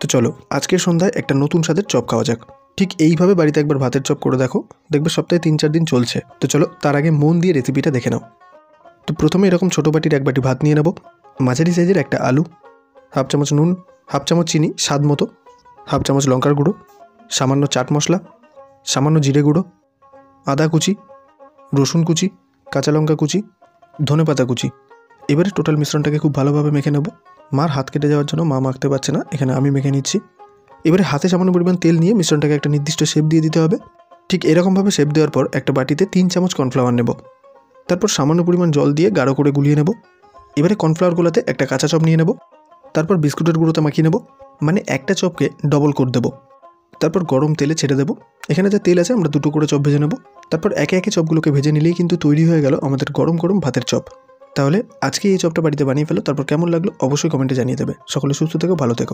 তো চলো আজকের সন্ধ্যায় একটা নতুন স্বাদের চপ খাওয়া যাক। ঠিক এইভাবে বাড়িতে একবার ভাতের চপ করে দেখো, দেখবে সপ্তাহে 3-4 দিন চলছে। তো চলো তার আগে মন দিয়ে রেসিপিটা দেখে নাও। তো প্রথমে এরকম ছোটো বাটির 1 বাটি ভাত নিয়ে নেব, মাঝারি সাইজের একটা আলু, হাফ চামচ নুন, হাফ চামচ চিনি স্বাদ মতো, হাফ চামচ লঙ্কার গুঁড়ো, সামান্য চাট মশলা, সামান্য জিরে গুঁড়ো, আদা কুচি, রসুন কুচি, কাঁচা লঙ্কা কুচি, ধনেপাতা কুচি। এবারে টোটাল মিশ্রণটাকে খুব ভালোভাবে মেখে নেব। মার হাত কেটে যাওয়ার জন্য মা মাখতে পারছে না, এখানে আমি মেখে নিচ্ছি। এবারে হাতে সামান্য পরিমাণ তেল নিয়ে মিশ্রণটাকে একটা নির্দিষ্ট শেপ দিয়ে দিতে হবে। ঠিক এরকমভাবে শেপ দেওয়ার পর একটা বাটিতে 3 চামচ কর্নফ্লাওয়ার নেব, তারপর সামান্য পরিমাণ জল দিয়ে গাঢ় করে গুলিয়ে নেব। এবারে কর্নফ্লাওয়ার গোলাতে একটা কাঁচা চপ নিয়ে নেব, তারপর বিস্কুটের গুঁড়োতে মাখিয়ে নেব, মানে একটা চপকে ডবল কোট দেবো। তারপর গরম তেলে ছেড়ে দেবো। এখানে যা তেল আছে আমরা 2টো করে চপ ভেজে নেব। তারপর একে একে চপগুলোকে ভেজে নিলেই কিন্তু তৈরি হয়ে গেল আমাদের গরম গরম ভাতের চপ। তাহলে আজকে এই চপটা বাড়িতে বানিয়ে ফেলো, তারপর কেমন লাগলো অবশ্যই কমেন্টে জানিয়ে দেবে। সকলে সুস্থ থেকো, ভালো থেকো।